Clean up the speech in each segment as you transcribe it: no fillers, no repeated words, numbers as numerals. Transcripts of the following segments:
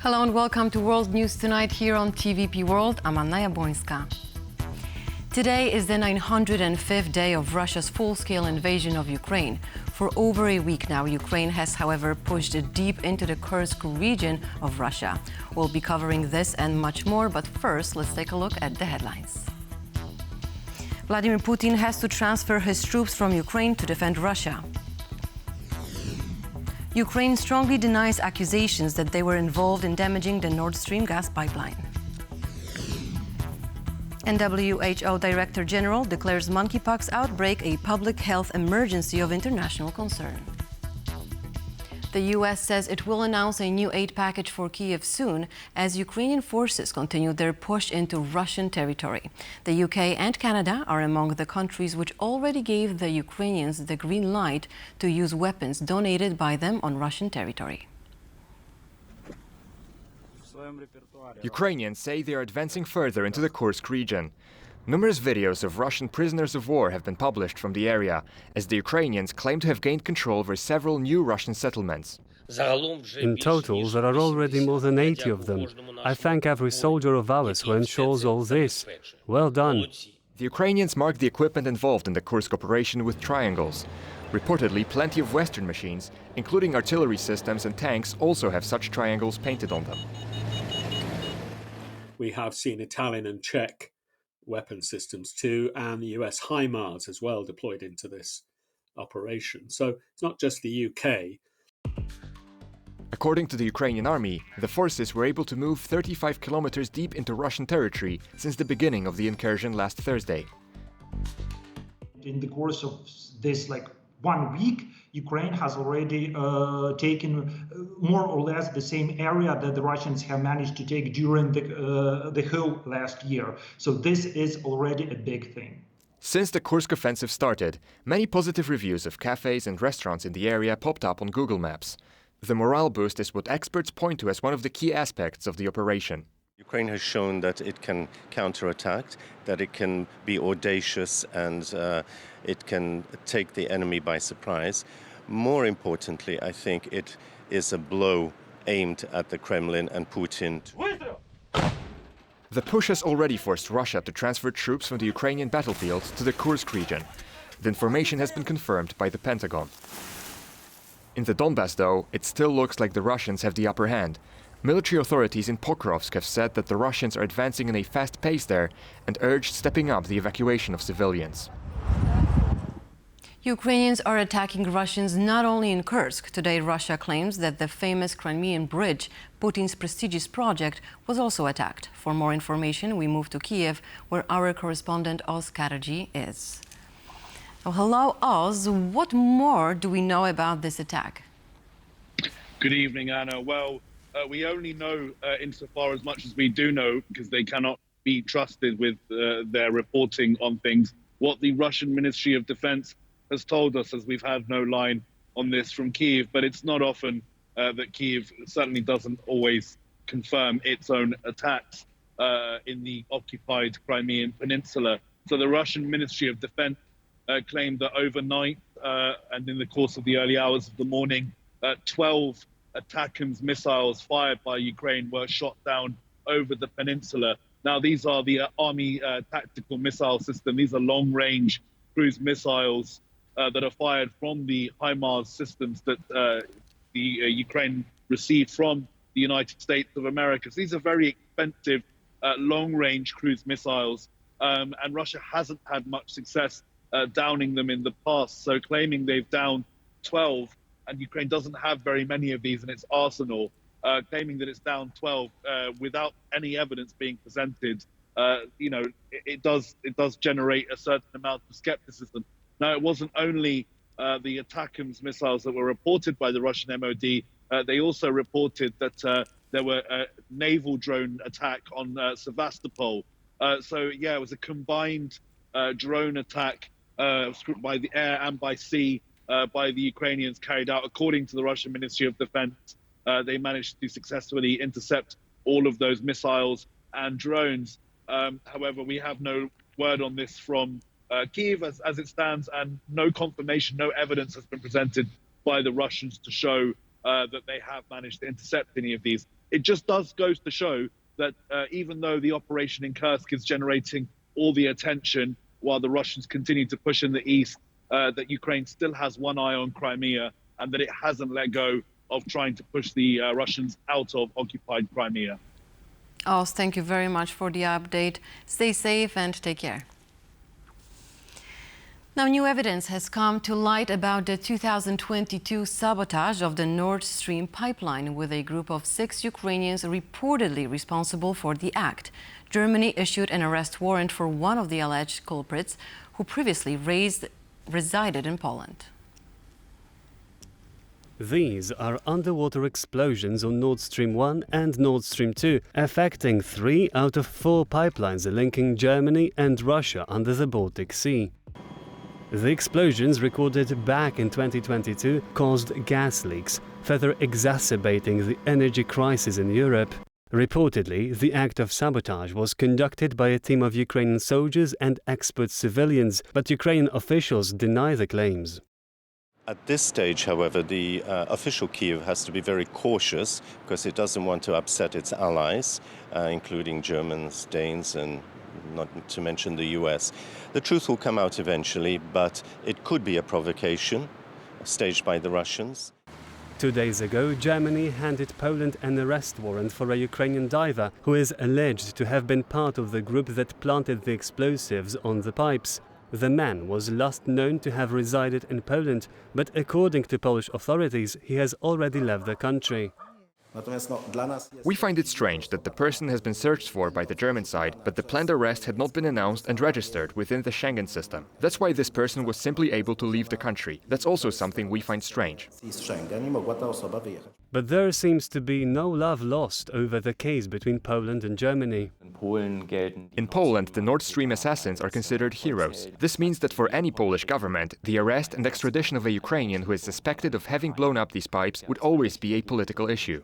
Hello and welcome to World News Tonight here on TVP World. I'm Anna Jabłońska. Today is the 905th day of Russia's full-scale invasion of Ukraine. For over a week now, Ukraine has, however, pushed deep into the Kursk region of Russia. We'll be covering this and much more, but first, let's take a look at the headlines. Vladimir Putin has to transfer his troops from Ukraine to defend Russia. Ukraine strongly denies accusations that they were involved in damaging the Nord Stream gas pipeline. And WHO Director General declares monkeypox outbreak a public health emergency of international concern. The US says it will announce a new aid package for Kyiv soon as Ukrainian forces continue their push into Russian territory. The UK and Canada are among the countries which already gave the Ukrainians the green light to use weapons donated by them on Russian territory. Ukrainians say they are advancing further into the Kursk region. Numerous videos of Russian prisoners of war have been published from the area, as the Ukrainians claim to have gained control over several new Russian settlements. In total, there are already more than 80 of them. I thank every soldier of ours who ensures all this. Well done. The Ukrainians mark the equipment involved in the Kursk operation with triangles. Reportedly, plenty of Western machines, including artillery systems and tanks, also have such triangles painted on them. We have seen Italian and Czech weapon systems too, and the US HIMARS as well deployed into this operation. So it's not just the UK. According to the Ukrainian army, the forces were able to move 35 kilometers deep into Russian territory since the beginning of the incursion last Thursday. In the course of this 1 week, Ukraine has already taken more or less the same area that the Russians have managed to take during the whole last year. So this is already a big thing. Since the Kursk offensive started, many positive reviews of cafes and restaurants in the area popped up on Google Maps. The morale boost is what experts point to as one of the key aspects of the operation. Ukraine has shown that it can counterattack, that it can be audacious, and it can take the enemy by surprise. More importantly, I think it is a blow aimed at the Kremlin and Putin. The push has already forced Russia to transfer troops from the Ukrainian battlefield to the Kursk region. The information has been confirmed by the Pentagon. In the Donbass, though, it still looks like the Russians have the upper hand. Military authorities in Pokrovsk have said that the Russians are advancing in a fast pace there and urged stepping up the evacuation of civilians. Ukrainians are attacking Russians not only in Kursk. Today, Russia claims that the famous Crimean Bridge, Putin's prestigious project, was also attacked. For more information, we move to Kyiv, where our correspondent Oz Katerji is. Oh, hello, Oz. What more do we know about this attack? Good evening, Anna. Well, we only know insofar as much as we do know, because they cannot be trusted with their reporting on things, what the Russian Ministry of Defense has told us, as we've had no line on this from Kyiv. But it's not often that Kyiv certainly doesn't always confirm its own attacks in the occupied Crimean Peninsula. So the Russian Ministry of Defense claimed that overnight and in the course of the early hours of the morning, 12 ATACMS missiles fired by Ukraine were shot down over the peninsula. Now, these are the Army tactical missile system. These are long-range cruise missiles that are fired from the HIMARS systems that the Ukraine received from the United States of America. So these are very expensive long-range cruise missiles, and Russia hasn't had much success downing them in the past. So claiming they've downed 12, and Ukraine doesn't have very many of these in its arsenal, claiming that it's down 12 without any evidence being presented, it does generate a certain amount of skepticism. Now, it wasn't only the ATACMS missiles that were reported by the Russian MOD. They also reported that there were a naval drone attack on Sevastopol. It was a combined drone attack by the air and by sea by the Ukrainians carried out according to the Russian Ministry of Defense. They managed to successfully intercept all of those missiles and drones. However, we have no word on this from Kyiv as it stands, and no confirmation, no evidence has been presented by the Russians to show that they have managed to intercept any of these. it just goes to show that even though the operation in Kursk is generating all the attention while the Russians continue to push in the east, that Ukraine still has one eye on Crimea and that it hasn't let go of trying to push the Russians out of occupied Crimea. Oz, thank you very much for the update. Stay safe and take care. Now, new evidence has come to light about the 2022 sabotage of the Nord Stream pipeline, with a group of 6 Ukrainians reportedly responsible for the act. Germany issued an arrest warrant for one of the alleged culprits, who previously resided in Poland. These are underwater explosions on Nord Stream 1 and Nord Stream 2, affecting 3 out of 4 pipelines linking Germany and Russia under the Baltic Sea. The explosions, recorded back in 2022, caused gas leaks, further exacerbating the energy crisis in Europe. Reportedly, the act of sabotage was conducted by a team of Ukrainian soldiers and expert civilians, but Ukrainian officials deny the claims. At this stage, however, the official Kyiv has to be very cautious because it doesn't want to upset its allies, including Germans, Danes, and not to mention the US. The truth will come out eventually, but it could be a provocation staged by the Russians. 2 days ago, Germany handed Poland an arrest warrant for a Ukrainian diver who is alleged to have been part of the group that planted the explosives on the pipes. The man was last known to have resided in Poland, but according to Polish authorities, he has already left the country. We find it strange that the person has been searched for by the German side, but the planned arrest had not been announced and registered within the Schengen system. That's why this person was simply able to leave the country. That's also something we find strange. But there seems to be no love lost over the case between Poland and Germany. In Poland, the Nord Stream assassins are considered heroes. This means that for any Polish government, the arrest and extradition of a Ukrainian who is suspected of having blown up these pipes would always be a political issue.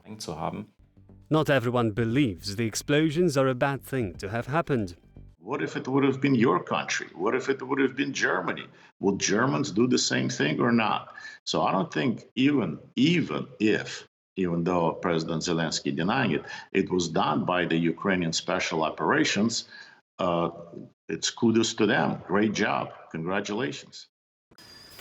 Not everyone believes the explosions are a bad thing to have happened. What if it would have been your country? What if it would have been Germany? Would Germans do the same thing or not? So I don't think even though President Zelensky denying it, it was done by the Ukrainian special operations. It's kudos to them. Great job. Congratulations.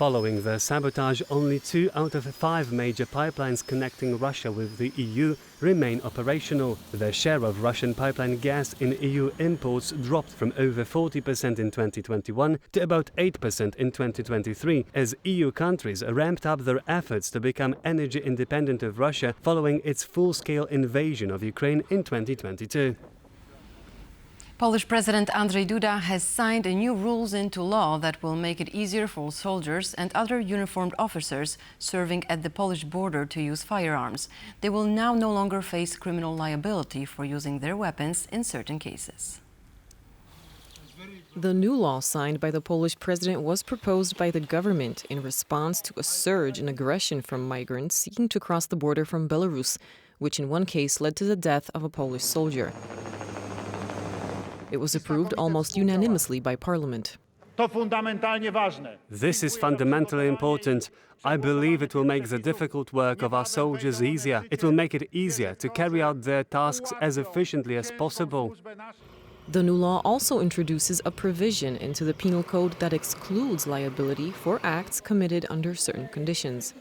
Following the sabotage, only 2 out of 5 major pipelines connecting Russia with the EU remain operational. The share of Russian pipeline gas in EU imports dropped from over 40% in 2021 to about 8% in 2023, as EU countries ramped up their efforts to become energy independent of Russia following its full-scale invasion of Ukraine in 2022. Polish President Andrzej Duda has signed new rules into law that will make it easier for soldiers and other uniformed officers serving at the Polish border to use firearms. They will now no longer face criminal liability for using their weapons in certain cases. The new law signed by the Polish president was proposed by the government in response to a surge in aggression from migrants seeking to cross the border from Belarus, which in one case led to the death of a Polish soldier. It was approved almost unanimously by Parliament. This is fundamentally important. I believe it will make the difficult work of our soldiers easier. It will make it easier to carry out their tasks as efficiently as possible. The new law also introduces a provision into the penal code that excludes liability for acts committed under certain conditions.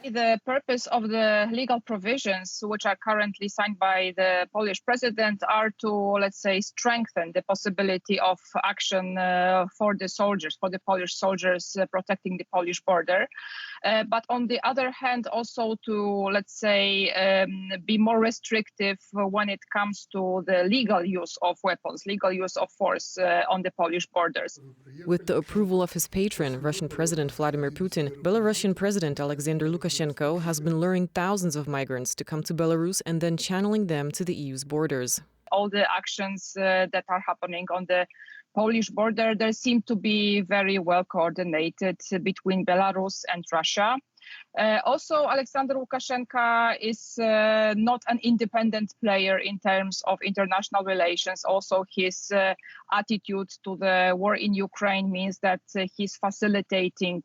The purpose of the legal provisions, which are currently signed by the Polish president, are to, let's say, strengthen the possibility of action for the soldiers, for the Polish soldiers protecting the Polish border. But on the other hand, also to, let's say, be more restrictive when it comes to the legal use of weapons, legal use of force on the Polish borders. With the approval of his patron, Russian President Vladimir Putin, Belarusian President Alexander Lukashenko has been luring thousands of migrants to come to Belarus and then channeling them to the EU's borders. All the actions that are happening on the Polish border, they seem to be very well coordinated between Belarus and Russia. Also, Alexander Lukashenko is not an independent player in terms of international relations. Also, his attitude to the war in Ukraine means that he's facilitating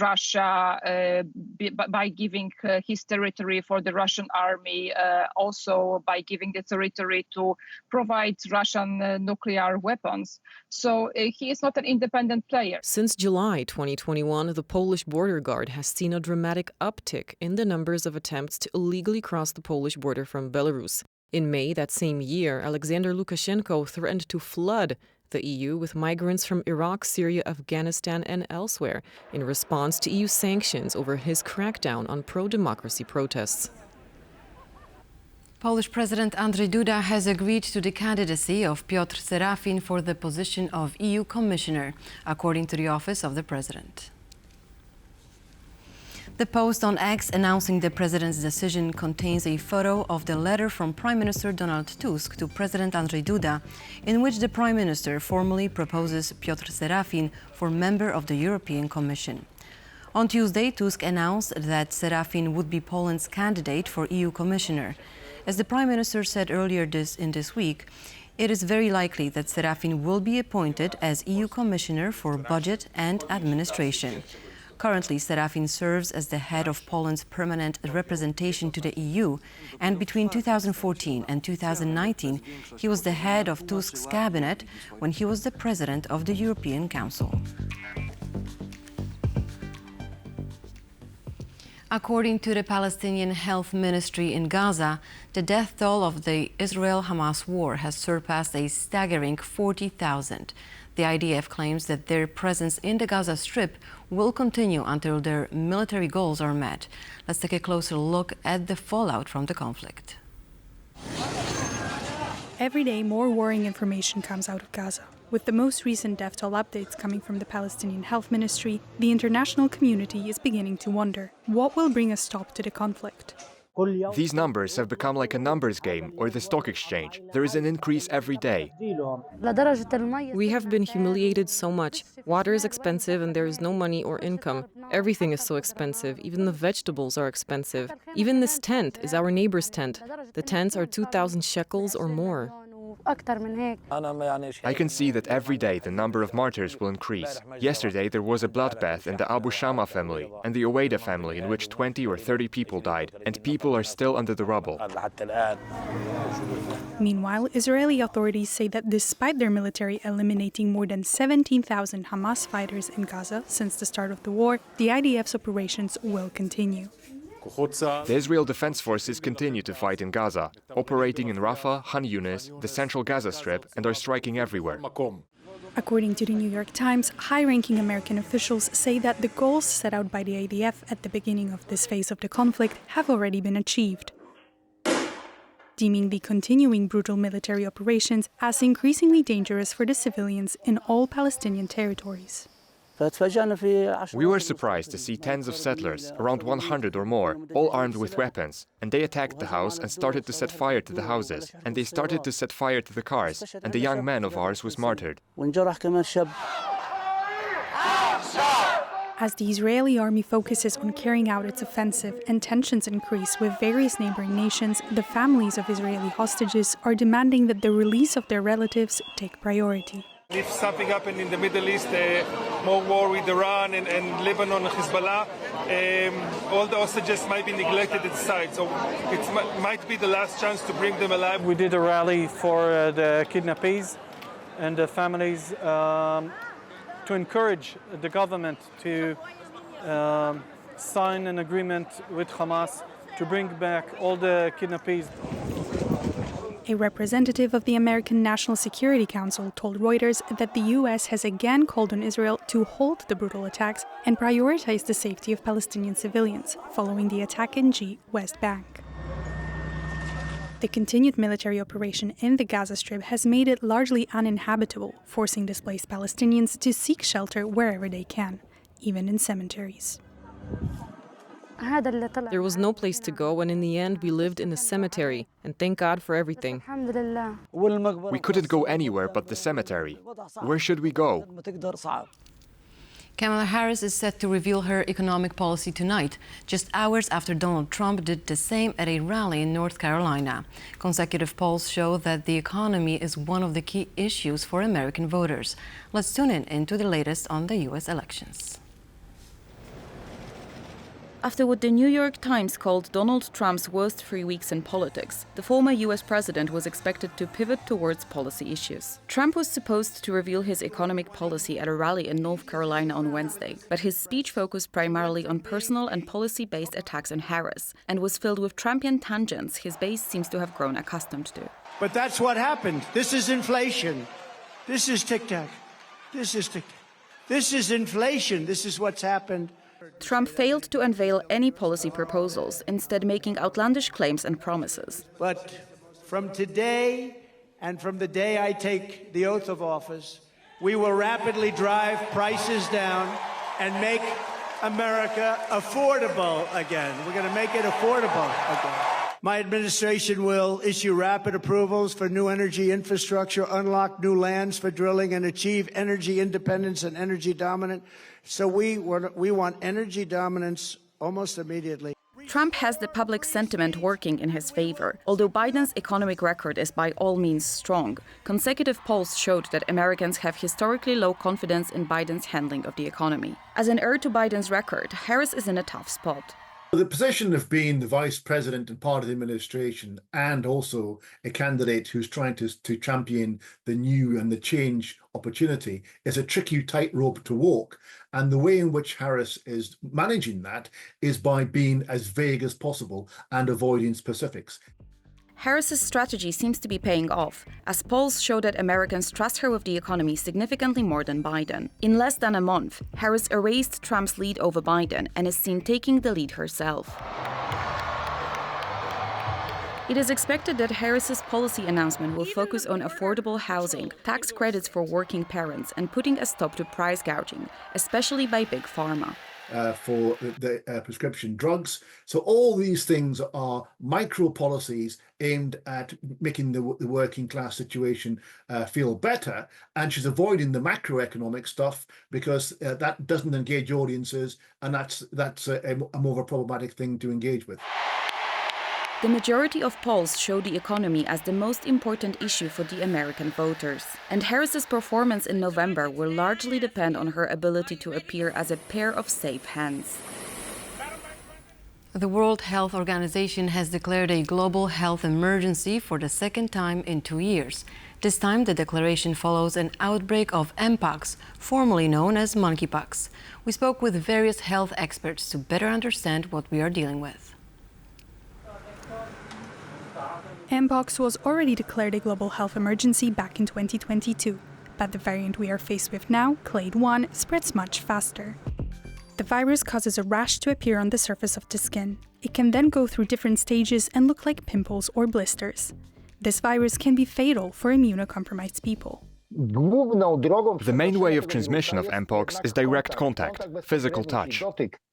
Russia by giving his territory for the Russian army, also by giving the territory to provide Russian nuclear weapons. So he is not an independent player. Since July 2021, the Polish border guard has seen a dramatic uptick in the numbers of attempts to illegally cross the Polish border from Belarus. In May that same year, Alexander Lukashenko threatened to flood the EU with migrants from Iraq, Syria, Afghanistan, and elsewhere in response to EU sanctions over his crackdown on pro-democracy protests. Polish President Andrzej Duda has agreed to the candidacy of Piotr Serafin for the position of EU Commissioner, according to the Office of the President. The post on X announcing the president's decision contains a photo of the letter from Prime Minister Donald Tusk to President Andrzej Duda, in which the Prime Minister formally proposes Piotr Serafin for member of the European Commission. On Tuesday, Tusk announced that Serafin would be Poland's candidate for EU Commissioner. As the Prime Minister said earlier this week, it is very likely that Serafin will be appointed as EU Commissioner for Budget and Administration. Currently, Serafin serves as the head of Poland's permanent representation to the EU, and between 2014 and 2019, he was the head of Tusk's cabinet when he was the president of the European Council. According to the Palestinian Health Ministry in Gaza, the death toll of the Israel-Hamas war has surpassed a staggering 40,000. The IDF claims that their presence in the Gaza Strip will continue until their military goals are met. Let's take a closer look at the fallout from the conflict. Every day, more worrying information comes out of Gaza. With the most recent death toll updates coming from the Palestinian Health Ministry, the international community is beginning to wonder, what will bring a stop to the conflict? These numbers have become like a numbers game or the stock exchange. There is an increase every day. We have been humiliated so much. Water is expensive and there is no money or income. Everything is so expensive. Even the vegetables are expensive. Even this tent is our neighbor's tent. The tents are 2,000 shekels or more. I can see that every day the number of martyrs will increase. Yesterday there was a bloodbath in the Abu Shama family and the Oweda family in which 20 or 30 people died, and people are still under the rubble. Meanwhile, Israeli authorities say that despite their military eliminating more than 17,000 Hamas fighters in Gaza since the start of the war, the IDF's operations will continue. The Israel Defense Forces continue to fight in Gaza, operating in Rafah, Han Yunis, the central Gaza Strip, and are striking everywhere. According to the New York Times, high-ranking American officials say that the goals set out by the IDF at the beginning of this phase of the conflict have already been achieved, deeming the continuing brutal military operations as increasingly dangerous for the civilians in all Palestinian territories. We were surprised to see tens of settlers, around 100 or more, all armed with weapons, and they attacked the house and started to set fire to the houses, and they started to set fire to the cars, and a young man of ours was martyred. As the Israeli army focuses on carrying out its offensive and tensions increase with various neighboring nations, the families of Israeli hostages are demanding that the release of their relatives take priority. If something happened in the Middle East, more war with Iran and Lebanon and Hezbollah, all the hostages might be neglected at the site. So it might be the last chance to bring them alive. We did a rally for the kidnappees and the families to encourage the government to sign an agreement with Hamas to bring back all the kidnappees. A representative of the American National Security Council told Reuters that the U.S. has again called on Israel to halt the brutal attacks and prioritize the safety of Palestinian civilians following the attack in G, West Bank. The continued military operation in the Gaza Strip has made it largely uninhabitable, forcing displaced Palestinians to seek shelter wherever they can, even in cemeteries. There was no place to go, and in the end we lived in a cemetery, and thank God for everything. We couldn't go anywhere but the cemetery. Where should we go? Kamala Harris is set to reveal her economic policy tonight, just hours after Donald Trump did the same at a rally in North Carolina. Consecutive polls show that the economy is one of the key issues for American voters. Let's tune in into the latest on the U.S. elections. After what the New York Times called Donald Trump's worst 3 weeks in politics, the former US president was expected to pivot towards policy issues. Trump was supposed to reveal his economic policy at a rally in North Carolina on Wednesday, but his speech focused primarily on personal and policy-based attacks on Harris and was filled with Trumpian tangents his base seems to have grown accustomed to. But that's what happened. This is inflation. This is tic-tac. This is tic-tac. This is inflation. This is what's happened. Trump failed to unveil any policy proposals, instead making outlandish claims and promises. But from today and from the day I take the oath of office, we will rapidly drive prices down and make America affordable again. We're going to make it affordable again. My administration will issue rapid approvals for new energy infrastructure, unlock new lands for drilling, and achieve energy independence and energy dominance. So we want energy dominance almost immediately. Trump has the public sentiment working in his favor. Although Biden's economic record is by all means strong, consecutive polls showed that Americans have historically low confidence in Biden's handling of the economy. As an heir to Biden's record, Harris is in a tough spot. The position of being the vice president and part of the administration, and also a candidate who's trying to champion the new and the change opportunity, is a tricky tightrope to walk. And the way in which Harris is managing that is by being as vague as possible and avoiding specifics. Harris's strategy seems to be paying off, as polls show that Americans trust her with the economy significantly more than Biden. In less than a month, Harris erased Trump's lead over Biden and is seen taking the lead herself. It is expected that Harris's policy announcement will focus on affordable housing, tax credits for working parents, and putting a stop to price gouging, especially by big pharma. For the prescription drugs. So all these things are micro policies aimed at making the working class situation feel better. And she's avoiding the macroeconomic stuff because that doesn't engage audiences, and that's a more of a problematic thing to engage with. The majority of polls show the economy as the most important issue for the American voters. And Harris's performance in November will largely depend on her ability to appear as a pair of safe hands. The World Health Organization has declared a global health emergency for the second time in 2 years. This time, the declaration follows an outbreak of Mpox, formerly known as monkeypox. We spoke with various health experts to better understand what we are dealing with. Mpox was already declared a global health emergency back in 2022, but the variant we are faced with now, Clade 1, spreads much faster. The virus causes a rash to appear on the surface of the skin. It can then go through different stages and look like pimples or blisters. This virus can be fatal for immunocompromised people. The main way of transmission of Mpox is direct contact, physical touch.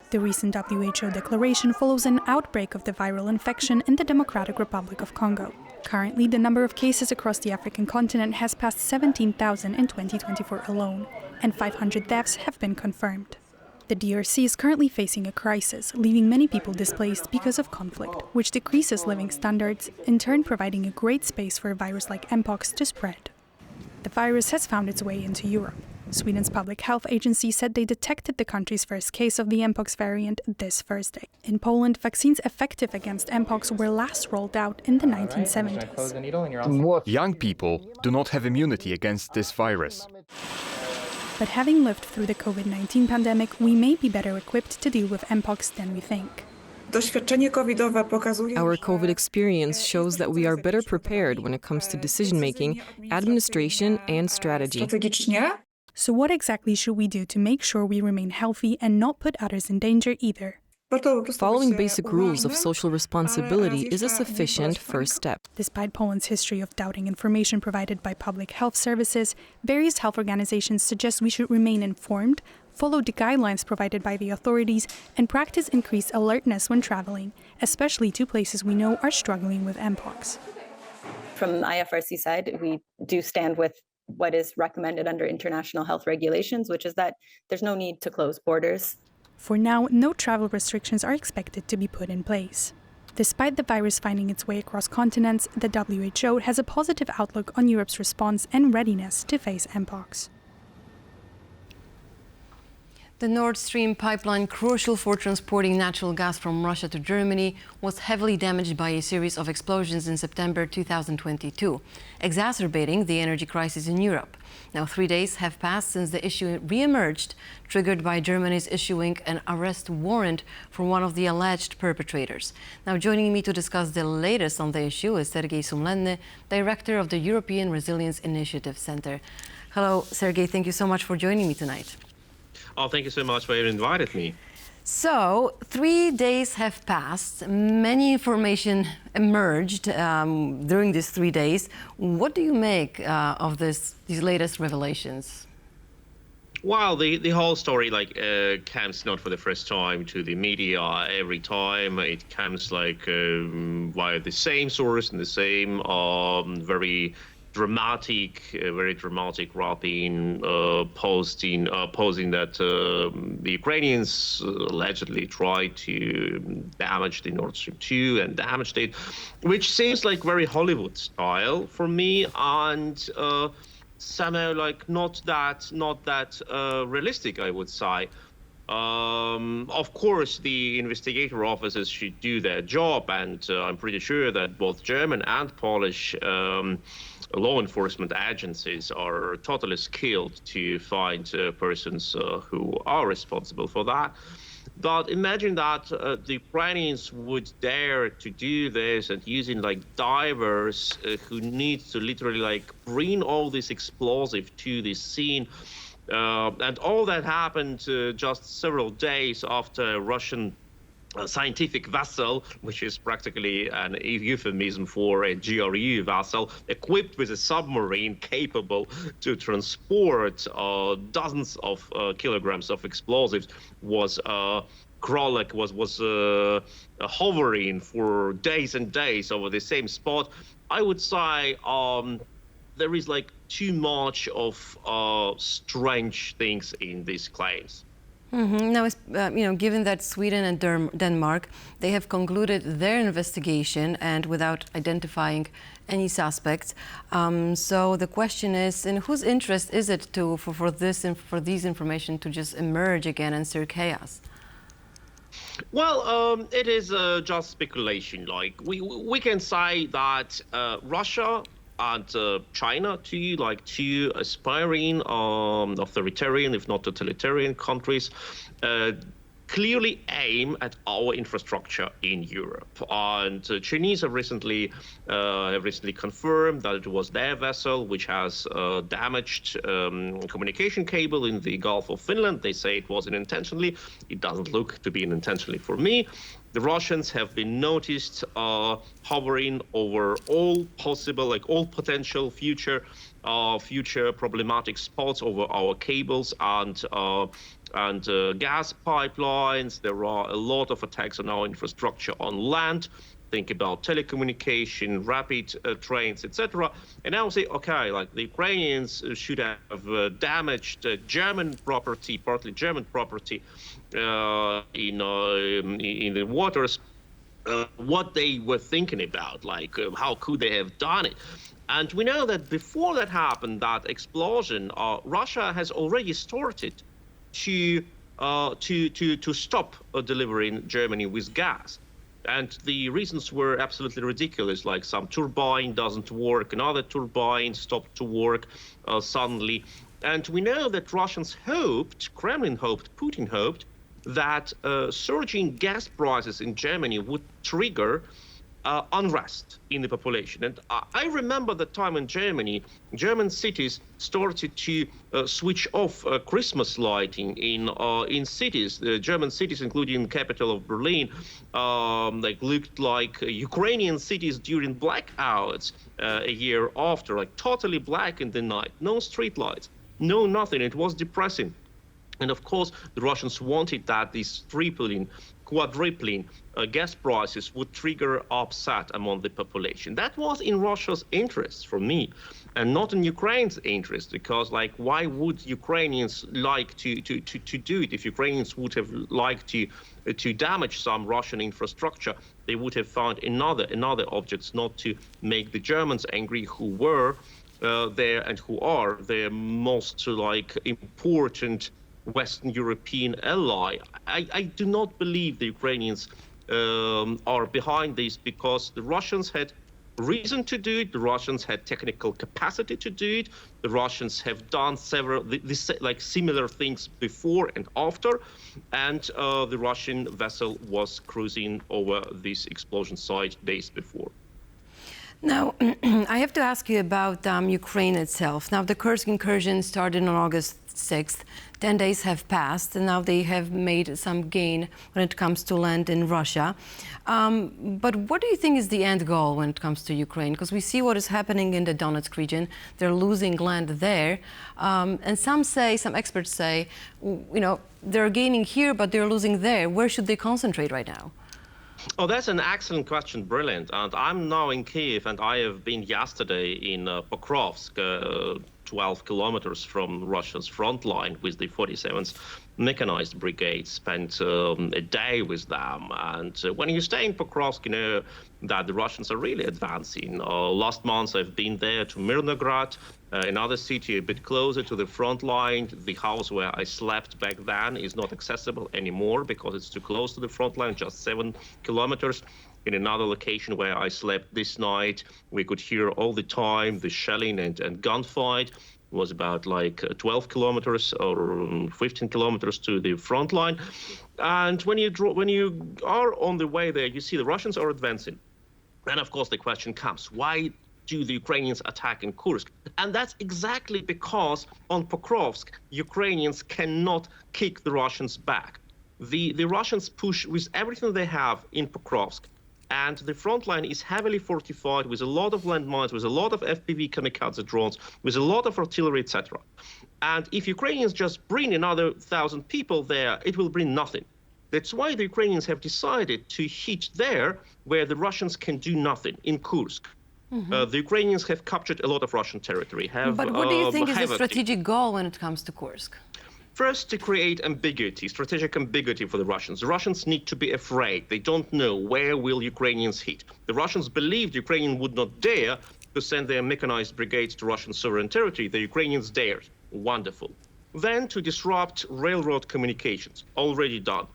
The recent WHO declaration follows an outbreak of the viral infection in the Democratic Republic of Congo. Currently, the number of cases across the African continent has passed 17,000 in 2024 alone, and 500 deaths have been confirmed. The DRC is currently facing a crisis, leaving many people displaced because of conflict, which decreases living standards, in turn providing a great space for a virus like Mpox to spread. The virus has found its way into Europe. Sweden's public health agency said they detected the country's first case of the Mpox variant this Thursday. In Poland, vaccines effective against Mpox were last rolled out in the 1970s. Young people do not have immunity against this virus. But having lived through the COVID-19 pandemic, we may be better equipped to deal with Mpox than we think. Our COVID experience shows that we are better prepared when it comes to decision-making, administration, and strategy. So what exactly should we do to make sure we remain healthy and not put others in danger either? Following basic rules of social responsibility is a sufficient first step. Despite Poland's history of doubting information provided by public health services, various health organizations suggest we should remain informed, follow the guidelines provided by the authorities, and practice increased alertness when traveling, especially to places we know are struggling with Mpox. From the IFRC side, we do stand with what is recommended under international health regulations, which is that there's no need to close borders. For now, no travel restrictions are expected to be put in place. Despite the virus finding its way across continents, the WHO has a positive outlook on Europe's response and readiness to face Mpox. The Nord Stream pipeline, crucial for transporting natural gas from Russia to Germany, was heavily damaged by a series of explosions in September 2022, exacerbating the energy crisis in Europe. Now, 3 days have passed since the issue re-emerged, triggered by Germany's issuing an arrest warrant for one of the alleged perpetrators. Now, joining me to discuss the latest on the issue is Sergei Sumlenny, Director of the European Resilience Initiative Center. Hello, Sergei. Thank you so much for joining me tonight. Oh, thank you so much for having invited me. So, 3 days have passed. Many information emerged during these 3 days. What do you make of these latest revelations? Well, the whole story comes not for the first time to the media. Every time it comes via the same source and the same very dramatic wrapping, posting that the Ukrainians allegedly tried to damage the Nord Stream 2 and damaged it, which seems like very Hollywood style for me, and somehow not that realistic, I would say. Of course, the investigator officers should do their job, and I'm pretty sure that both German and Polish law enforcement agencies are totally skilled to find persons who are responsible for that. But imagine that the Ukrainians would dare to do this, and using divers who need to literally bring all this explosive to the scene. And all that happened just several days after Russian scientific vessel, which is practically an euphemism for a GRU vessel, equipped with a submarine capable to transport dozens of kilograms of explosives, was hovering for days and days over the same spot. I would say there is too much of strange things in these claims. Mm-hmm. Now, given that Sweden and Denmark, they have concluded their investigation and without identifying any suspects. So the question is, in whose interest is it for these information to just emerge again and stir chaos? Well, it is just speculation. We can say that Russia and China, two aspiring authoritarian, if not totalitarian countries, clearly aim at our infrastructure in Europe. And Chinese have recently confirmed that it was their vessel which has damaged communication cable in the Gulf of Finland. They say it wasn't intentionally. It doesn't look to be intentionally for me. The Russians have been noticed hovering over all possible, all potential future problematic spots over our cables and gas pipelines. There are a lot of attacks on our infrastructure on land. Think about telecommunication, rapid trains, etc. And I would say, okay, the Ukrainians should have damaged German property, partly German property, in the waters. What they were thinking about, how could they have done it? And we know that before that happened, that explosion, Russia has already started to stop delivering Germany with gas. And the reasons were absolutely ridiculous, some turbine doesn't work, another turbine stopped to work suddenly. And we know that Russians hoped, Kremlin hoped, Putin hoped, that surging gas prices in Germany would trigger unrest in the population. And I remember the time in Germany, German cities started to switch off Christmas lighting in cities. The German cities, including the capital of Berlin, looked like Ukrainian cities during blackouts a year after, totally black in the night, no street lights, no nothing. It was depressing. And of course, the Russians wanted that these quadrupling gas prices would trigger upset among the population. That was in Russia's interest, for me, and not in Ukraine's interest, because why would Ukrainians like to do it? If Ukrainians would have liked to damage some Russian infrastructure, they would have found another objects, not to make the Germans angry, who were there and who are their most important Western European ally. I do not believe the Ukrainians are behind this, because the Russians had reason to do it. The Russians had technical capacity to do it. The Russians have done several similar things before and after, and the Russian vessel was cruising over this explosion site days before. Now, I have to ask you about Ukraine itself. Now, the Kursk incursion started on August 6th. 10 days have passed, and now they have made some gain when it comes to land in Russia. But what do you think is the end goal when it comes to Ukraine? Because we see what is happening in the Donetsk region. They're losing land there. And some experts say, they're gaining here, but they're losing there. Where should they concentrate right now? Oh, that's an excellent question. Brilliant. And I'm now in Kiev, and I have been yesterday in Pokrovsk, 12 kilometers from Russia's front line, with the 47th Mechanized Brigade. Spent a day with them. And when you stay in Pokrovsk, you know that the Russians are really advancing. Last month, I've been there to Mirnograd, another city a bit closer to the front line. The house where I slept back then is not accessible anymore because it's too close to the front line, just 7 kilometers. In another location where I slept this night, we could hear all the time the shelling and gunfight. It was about 12 kilometers or 15 kilometers to the front line. And when you are on the way there, you see the Russians are advancing. And of course, the question comes, why do the Ukrainians attack in Kursk? And that's exactly because on Pokrovsk, Ukrainians cannot kick the Russians back. The Russians push with everything they have in Pokrovsk. And the front line is heavily fortified with a lot of landmines, with a lot of FPV kamikaze drones, with a lot of artillery, etc. And if Ukrainians just bring another 1,000 people there, it will bring nothing. That's why the Ukrainians have decided to hit there where the Russians can do nothing, in Kursk. The Ukrainians have captured a lot of Russian territory. But what do you think is the strategic goal when it comes to Kursk? First, to create ambiguity, strategic ambiguity for the Russians. The Russians need to be afraid. They don't know where will Ukrainians hit. The Russians believed Ukrainians would not dare to send their mechanized brigades to Russian sovereign territory. The Ukrainians dared. Wonderful. Then to disrupt railroad communications. Already done.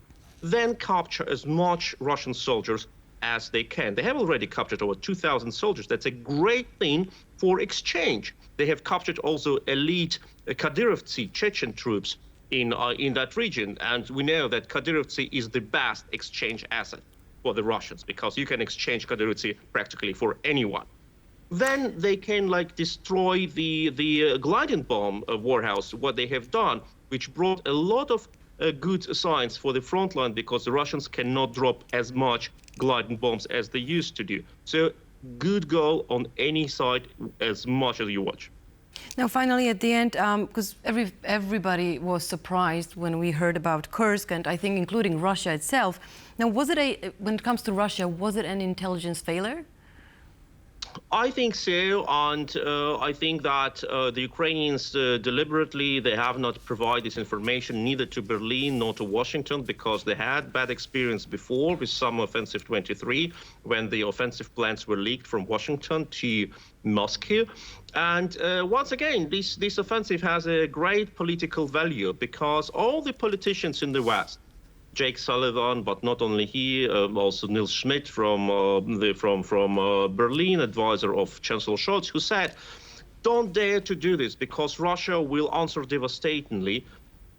Then capture as much Russian soldiers as they can. They have already captured over 2,000 soldiers. That's a great thing for exchange. They have captured also elite Kadyrovtsi Chechen troops in that region. And we know that Kadyrovtsi is the best exchange asset for the Russians, because you can exchange Kadyrovtsi practically for anyone. Then they can destroy the gliding bomb warehouse, what they have done, which brought a lot of good signs for the front line, because the Russians cannot drop as much gliding bombs as they used to do. So good goal on any side as much as you watch. Now, finally, at the end, because everybody was surprised when we heard about Kursk, and I think including Russia itself. Now, when it comes to Russia, was it an intelligence failure? I think so, and I think that the Ukrainians deliberately, they have not provided this information neither to Berlin nor to Washington, because they had bad experience before with Summer Offensive 23, when the offensive plans were leaked from Washington to Moscow. And once again, this offensive has a great political value, because all the politicians in the West, Jake Sullivan, but not only he, also Nils Schmidt from Berlin, advisor of Chancellor Scholz, who said, don't dare to do this because Russia will answer devastatingly.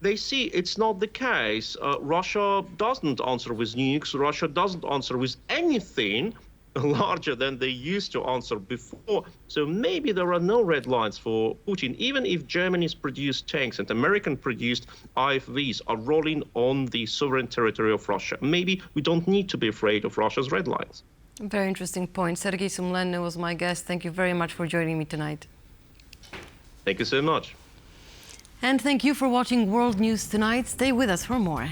They see it's not the case. Russia doesn't answer with nukes. Russia doesn't answer with anything larger than they used to answer before. So maybe there are no red lines for Putin, even if Germany's produced tanks and American-produced IFVs are rolling on the sovereign territory of Russia. Maybe we don't need to be afraid of Russia's red lines. Very interesting point. Sergei Sumlenny was my guest. Thank you very much for joining me tonight. Thank you so much. And thank you for watching World News Tonight. Stay with us for more.